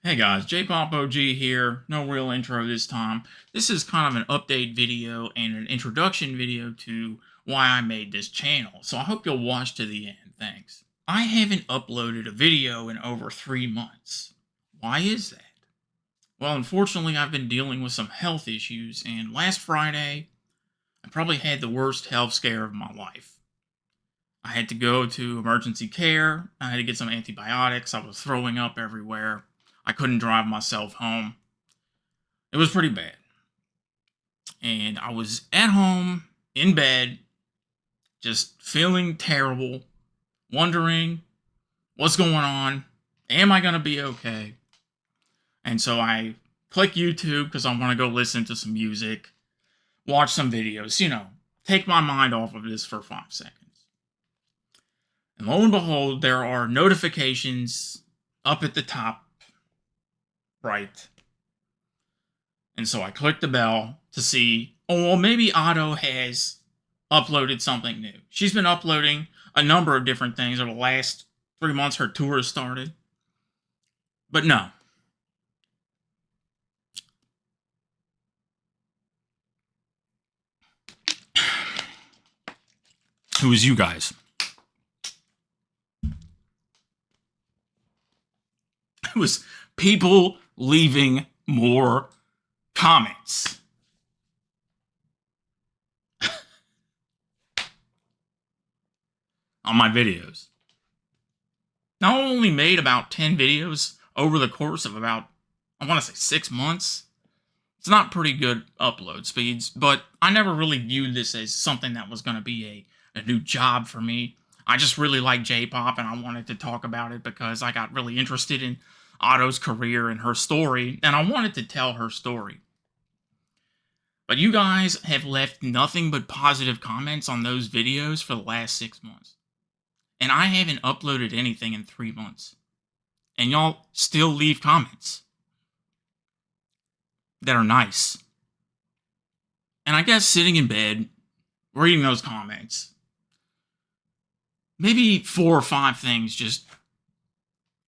Hey guys, JpopOG here. No real intro this time. This is kind of an update video and an introduction video to why I made this channel. So I hope you'll watch to the end. Thanks. I haven't uploaded a video in over 3 months. Why is that? Well, unfortunately, I've been dealing with some health issues, and last Friday, I probably had the worst health scare of my life. I had to go to emergency care. I had to get some antibiotics. I was throwing up everywhere. I couldn't drive myself home. It was pretty bad. And I was at home, in bed, just feeling terrible, wondering what's going on. Am I going to be okay? And so I click YouTube because I want to go listen to some music, watch some videos, take my mind off of this for 5 seconds. And lo and behold, there are notifications up at the top right. And so I clicked the bell to see, well, maybe Otto has uploaded something new. She's been uploading a number of different things over the last 3 months. Her tour has started. But no. It was you guys. It was people leaving more comments. On my videos. Now I only made about 10 videos over the course of about, I want to say 6 months. It's not pretty good upload speeds, but I never really viewed this as something that was going to be a new job for me. I just really like J-pop, and I wanted to talk about it because I got really interested in Otto's career and her story, and I wanted to tell her story. But you guys have left nothing but positive comments on those videos for the last 6 months. And I haven't uploaded anything in 3 months. And y'all still leave comments that are nice. And I guess sitting in bed, reading those comments, maybe 4 or 5 things just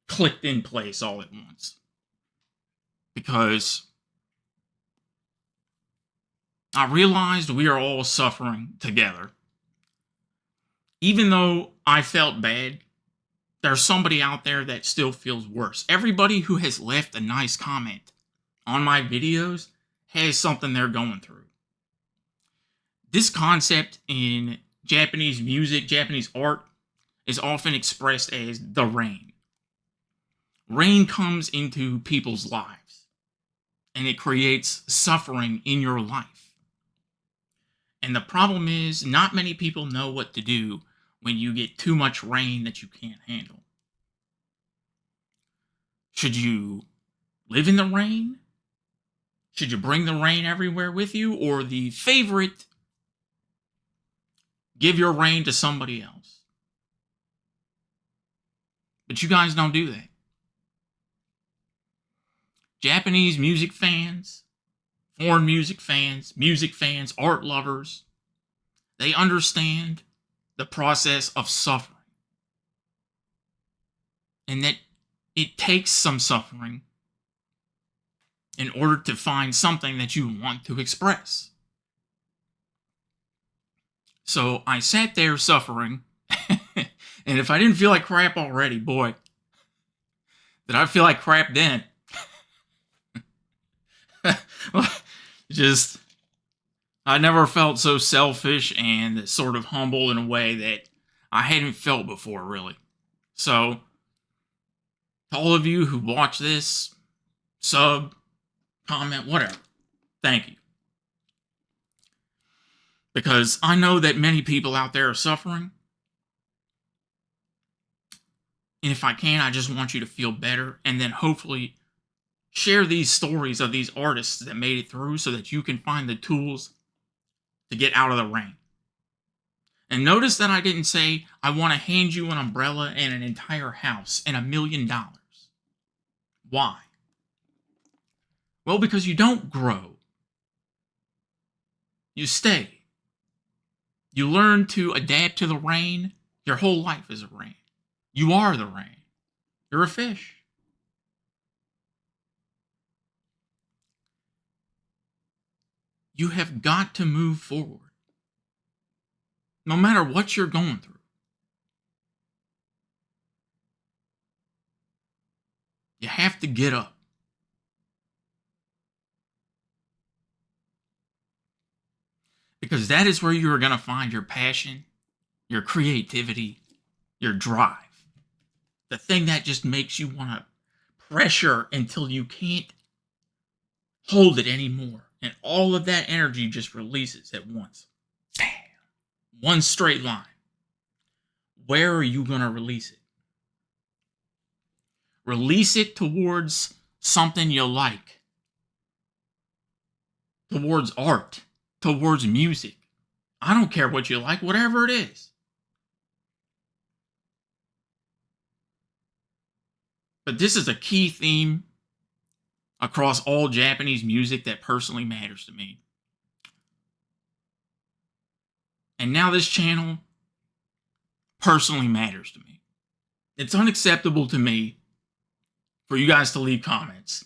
clicked in place all at once. Because I realized we are all suffering together. Even though I felt bad, there's somebody out there that still feels worse. Everybody who has left a nice comment on my videos has something they're going through. This concept in Japanese music, Japanese art, is often expressed as the rain. Rain comes into people's lives, and it creates suffering in your life. And the problem is, not many people know what to do when you get too much rain that you can't handle. Should you live in the rain? Should you bring the rain everywhere with you? Or the favorite, give your rain to somebody else? But you guys don't do that. Japanese music fans, foreign music fans, art lovers, they understand the process of suffering. And that it takes some suffering in order to find something that you want to express. So I sat there suffering, and if I didn't feel like crap already, boy, did I feel like crap then. I never felt so selfish and sort of humble in a way that I hadn't felt before, really. So, to all of you who watch this, sub, comment, whatever, thank you. Because I know that many people out there are suffering. And if I can, I just want you to feel better, and then hopefully share these stories of these artists that made it through so that you can find the tools to get out of the rain. And notice that I didn't say, I want to hand you an umbrella and an entire house and $1 million. Why? Well, because you don't grow. You stay. You learn to adapt to the rain. Your whole life is a rain. You are the rain. You're a fish. You have got to move forward. No matter what you're going through. You have to get up. Because that is where you are going to find your passion, your creativity, your drive. The thing that just makes you want to pressure until you can't hold it anymore. And all of that energy just releases at once. Bam! One straight line. Where are you going to release it? Release it towards something you like. Towards art. Towards music. I don't care what you like, whatever it is. But this is a key theme across all Japanese music that personally matters to me. And now this channel personally matters to me. It's unacceptable to me for you guys to leave comments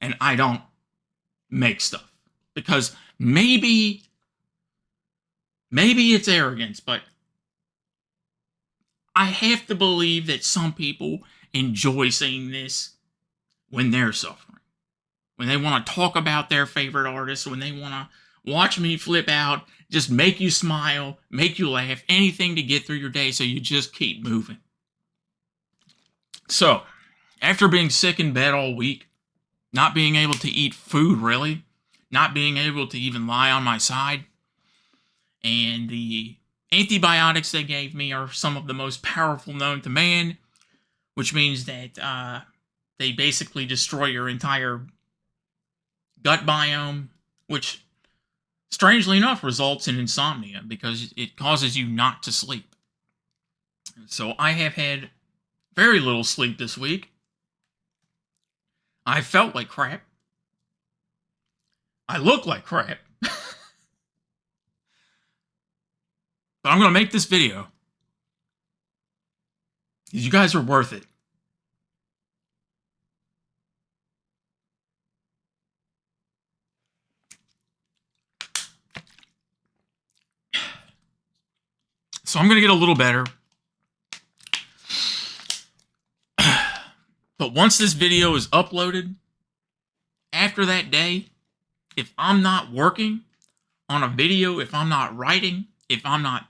and I don't make stuff. Because maybe it's arrogance, but I have to believe that some people enjoy seeing this when they're suffering. When they want to talk about their favorite artists, when they want to watch me flip out, just make you smile, make you laugh, anything to get through your day so you just keep moving. So, after being sick in bed all week, not being able to eat food really, not being able to even lie on my side, and the antibiotics they gave me are some of the most powerful known to man, which means that they basically destroy your entire gut biome, which strangely enough results in insomnia because it causes you not to sleep. So I have had very little sleep this week. I felt like crap. I look like crap. But I'm going to make this video. Because you guys are worth it. So I'm going to get a little better. But once this video is uploaded, after that day, if I'm not working on a video, if I'm not writing, if I'm not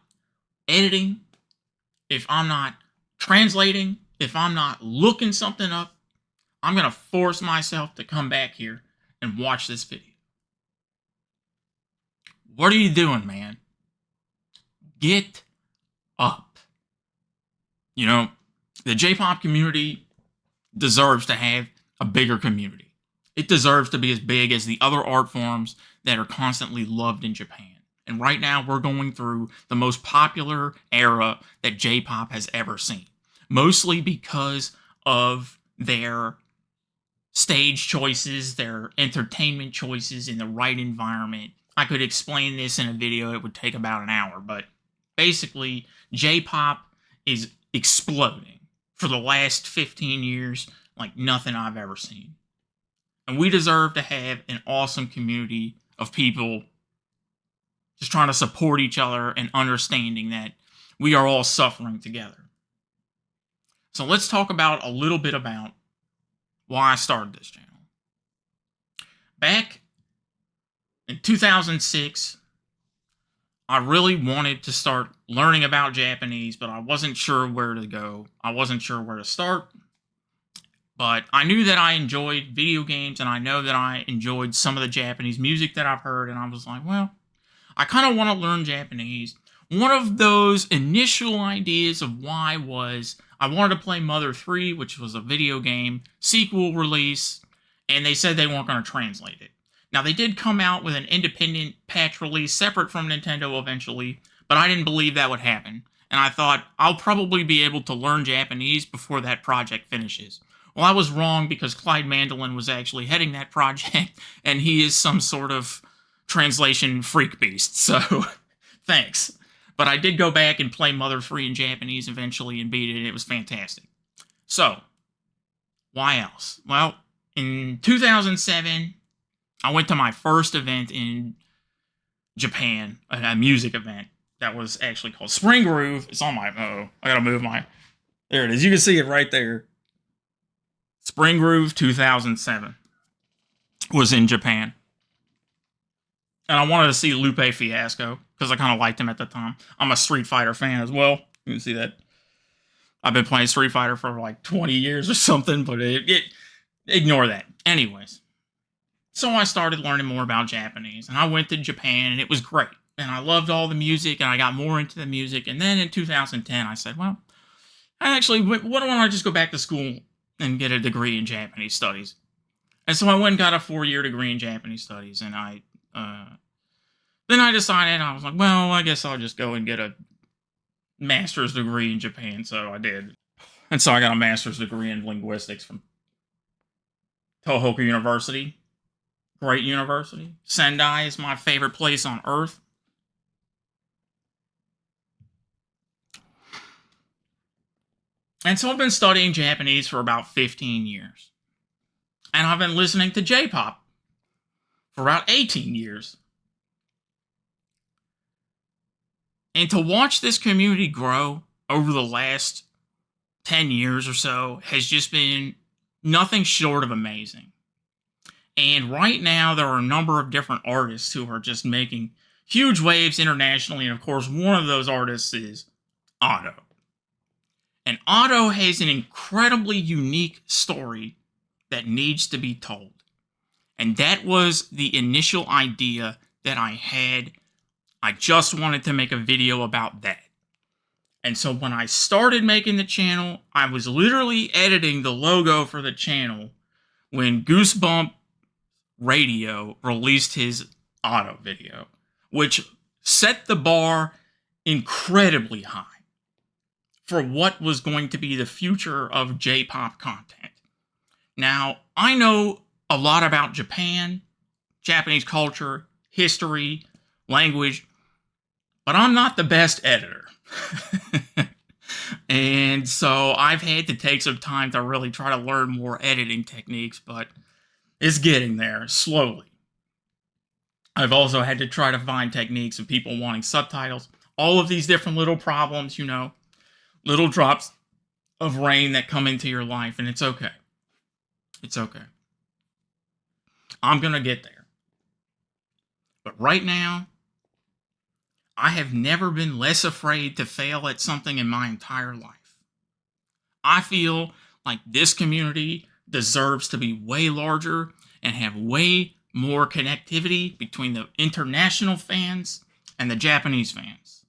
editing, if I'm not translating, if I'm not looking something up, I'm going to force myself to come back here and watch this video. What are you doing, man? Get up. You know, the J-pop community deserves to have a bigger community. It deserves to be as big as the other art forms that are constantly loved in Japan. And right now, we're going through the most popular era that J-pop has ever seen. Mostly because of their stage choices, their entertainment choices in the right environment. I could explain this in a video. It would take about an hour. But basically, J-pop is exploding for the last 15 years like nothing I've ever seen. And we deserve to have an awesome community of people just trying to support each other and understanding that we are all suffering together. So let's talk about a little bit about why I started this channel. Back in 2006, I really wanted to start learning about Japanese, but I wasn't sure where to go. I wasn't sure where to start. But I knew that I enjoyed video games, and I know that I enjoyed some of the Japanese music that I've heard, and I was like, well, I kind of want to learn Japanese. One of those initial ideas of why was I wanted to play Mother 3, which was a video game sequel release, and they said they weren't going to translate it. Now, they did come out with an independent patch release separate from Nintendo eventually, but I didn't believe that would happen. And I thought, I'll probably be able to learn Japanese before that project finishes. Well, I was wrong because Clyde Mandolin was actually heading that project, and he is some sort of translation freak beast, so thanks. But I did go back and play Mother 3 in Japanese eventually and beat it, and it was fantastic. So, why else? Well, in 2007, I went to my first event in Japan, a music event that was actually called Spring Groove. It's on my, I gotta move my, there it is. You can see it right there. Spring Groove 2007 was in Japan. And I wanted to see Lupe Fiasco because I kind of liked him at the time. I'm a Street Fighter fan as well. You can see that. I've been playing Street Fighter for like 20 years or something, but ignore that. Anyways. So I started learning more about Japanese, and I went to Japan, and it was great. And I loved all the music, and I got more into the music. And then in 2010, I said, well, why don't I just go back to school and get a degree in Japanese studies? And so I went and got a 4-year degree in Japanese studies, and then I decided, I was like, well, I guess I'll just go and get a master's degree in Japan. So I did. And so I got a master's degree in linguistics from Tohoku University. Great university. Sendai is my favorite place on earth. And so I've been studying Japanese for about 15 years. And I've been listening to J-pop for about 18 years. And to watch this community grow over the last 10 years or so has just been nothing short of amazing. And right now, there are a number of different artists who are just making huge waves internationally. And of course, one of those artists is Otto. And Otto has an incredibly unique story that needs to be told. And that was the initial idea that I had. I just wanted to make a video about that. And so when I started making the channel, I was literally editing the logo for the channel when Goosebumps Radio released his Otto video, which set the bar incredibly high for what was going to be the future of J-pop content. Now, I know a lot about Japan, Japanese culture, history, language, but I'm not the best editor. And so I've had to take some time to really try to learn more editing techniques, but it's getting there, slowly. I've also had to try to find techniques of people wanting subtitles. All of these different little problems, little drops of rain that come into your life, and it's okay. It's okay. I'm gonna get there. But right now, I have never been less afraid to fail at something in my entire life. I feel like this community deserves to be way larger and have way more connectivity between the international fans and the Japanese fans.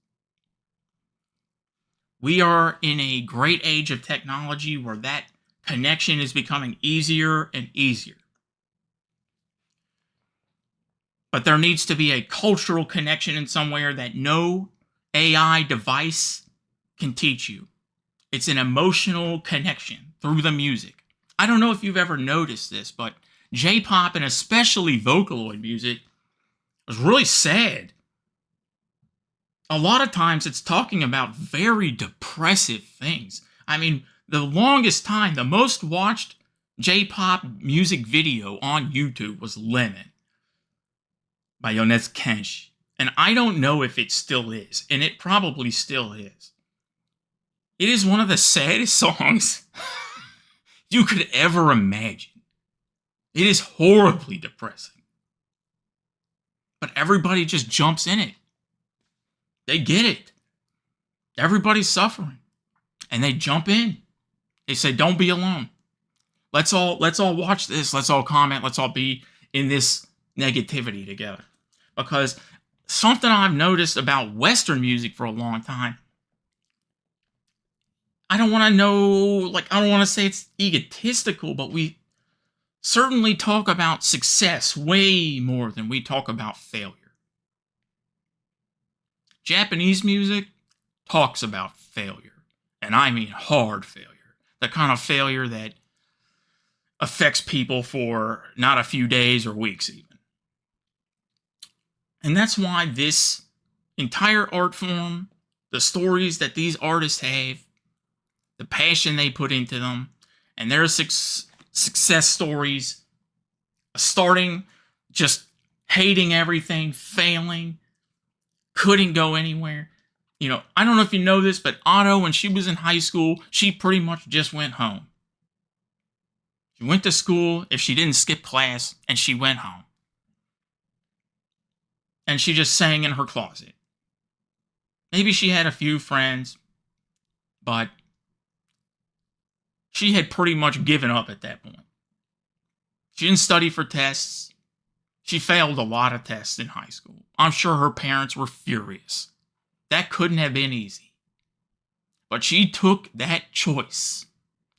We are in a great age of technology where that connection is becoming easier and easier. But there needs to be a cultural connection in somewhere that no AI device can teach you. It's an emotional connection through the music. I don't know if you've ever noticed this, but J-pop and especially Vocaloid music is really sad. A lot of times it's talking about very depressive things. I mean, the longest time, the most watched J-pop music video on YouTube was Lemon by Yonezu Kenshi. And I don't know if it still is, and it probably still is. It is one of the saddest songs you could ever imagine. It is horribly depressing. But everybody just jumps in it. They get it. Everybody's suffering. And they jump in. They say, don't be alone. Let's all watch this. Let's all comment. Let's all be in this negativity together. Because something I've noticed about Western music for a long time, I don't want to say it's egotistical, but we certainly talk about success way more than we talk about failure. Japanese music talks about failure, and I mean hard failure. The kind of failure that affects people for not a few days or weeks even. And that's why this entire art form, the stories that these artists have, the passion they put into them, and their success stories, starting just hating everything, failing, couldn't go anywhere. You know, I don't know if you know this, but Otto, when she was in high school, she pretty much just went home. She went to school if she didn't skip class, and she went home. And she just sang in her closet. Maybe she had a few friends, but she had pretty much given up at that point. She didn't study for tests. She failed a lot of tests in high school. I'm sure her parents were furious. That couldn't have been easy. But she took that choice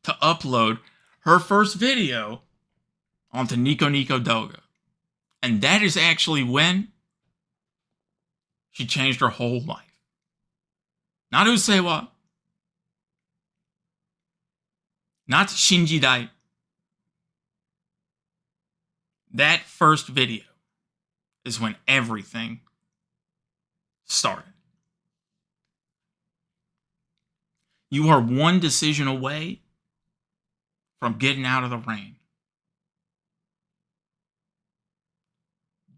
to upload her first video onto Nico Nico Doga. And that is actually when she changed her whole life. Not Usewa. Not Shinjidai. That first video is when everything started. You are one decision away from getting out of the rain.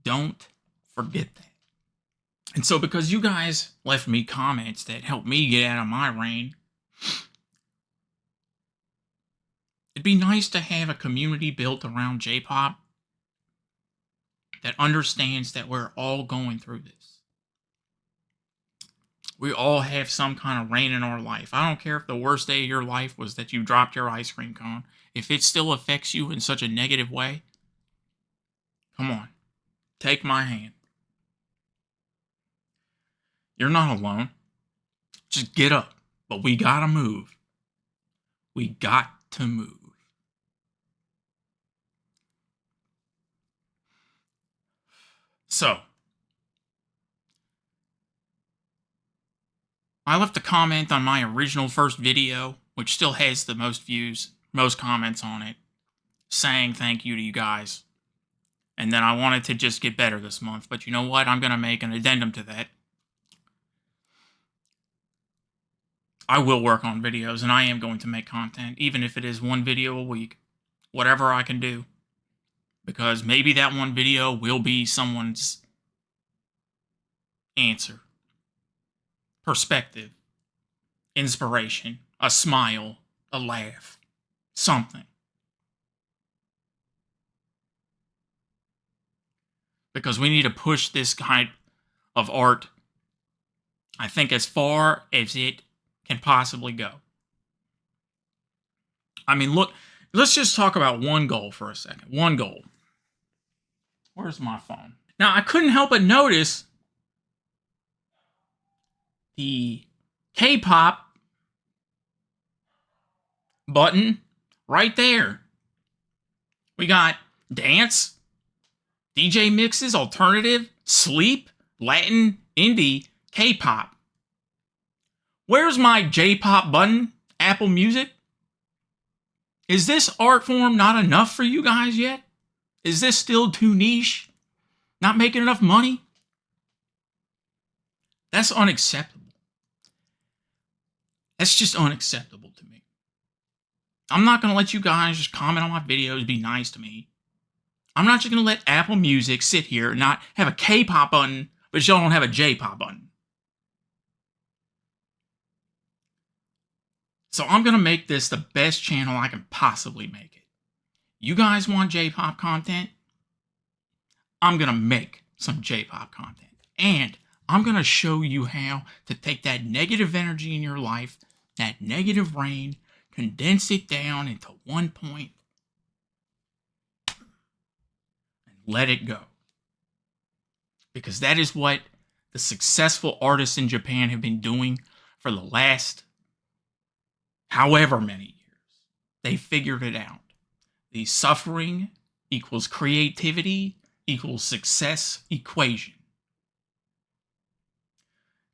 Don't forget that. And so because you guys left me comments that helped me get out of my rain, it'd be nice to have a community built around J-pop that understands that we're all going through this. We all have some kind of rain in our life. I don't care if the worst day of your life was that you dropped your ice cream cone. If it still affects you in such a negative way, come on, take my hand. You're not alone. Just get up. But we gotta move. We got to move. So, I left a comment on my original first video, which still has the most views, most comments on it, saying thank you to you guys. And then I wanted to just get better this month, but you know what? I'm going to make an addendum to that. I will work on videos, and I am going to make content, even if it is one video a week. Whatever I can do. Because maybe that one video will be someone's answer, perspective, inspiration, a smile, a laugh, something. Because we need to push this kind of art, I think, as far as it can possibly go. I mean, look, let's just talk about one goal for a second. One goal. Where's my phone? Now, I couldn't help but notice the K-pop button right there. We got dance, DJ mixes, alternative, sleep, Latin, indie, K-pop. Where's my J-pop button? Apple Music? Is this art form not enough for you guys yet? Is this still too niche? Not making enough money? That's unacceptable. That's just unacceptable to me. I'm not going to let you guys just comment on my videos, be nice to me. I'm not just going to let Apple Music sit here and not have a K-pop button, but y'all don't have a J-pop button. So I'm going to make this the best channel I can possibly make it. You guys want J-pop content? I'm going to make some J-pop content. And I'm going to show you how to take that negative energy in your life, that negative rain, condense it down into one point, and let it go. Because that is what the successful artists in Japan have been doing for the last however many years. They figured it out. The suffering equals creativity equals success equation.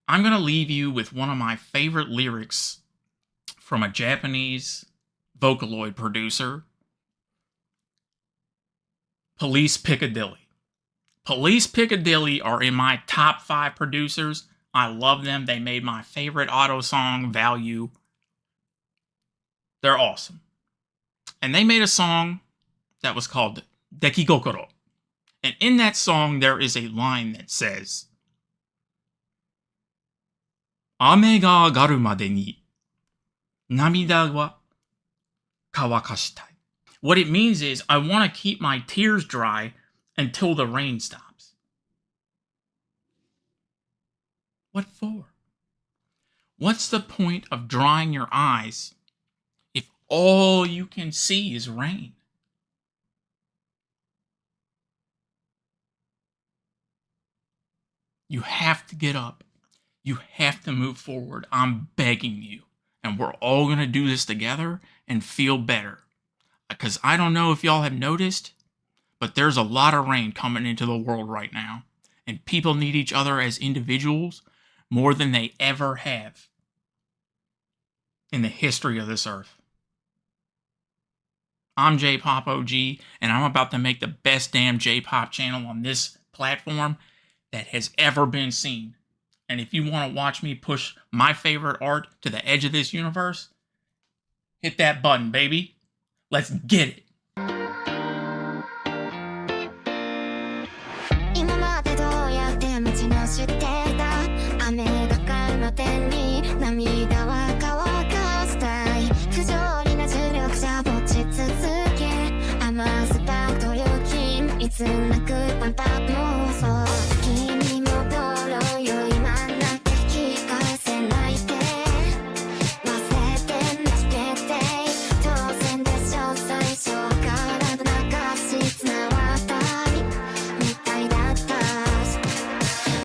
I'm going to leave you with one of my favorite lyrics from a Japanese Vocaloid producer, Police Piccadilly. Police Piccadilly are in my top 5 producers. I love them. They made my favorite auto song, Value. They're awesome. And they made a song that was called Dekigokoro. And in that song, there is a line that says, 雨が上がるまでに涙は乾かしたい. What it means is, I want to keep my tears dry until the rain stops. What for? What's the point of drying your eyes if all you can see is rain? You have to get up. You have to move forward. I'm begging you. And we're all going to do this together and feel better. Because I don't know if y'all have noticed, but there's a lot of rain coming into the world right now. And people need each other as individuals more than they ever have in the history of this earth. I'm JpopOG, and I'm about to make the best damn J-pop channel on this platform that has ever been seen. And if you want to watch me push my favorite art to the edge of this universe, hit that button, baby. Let's get it.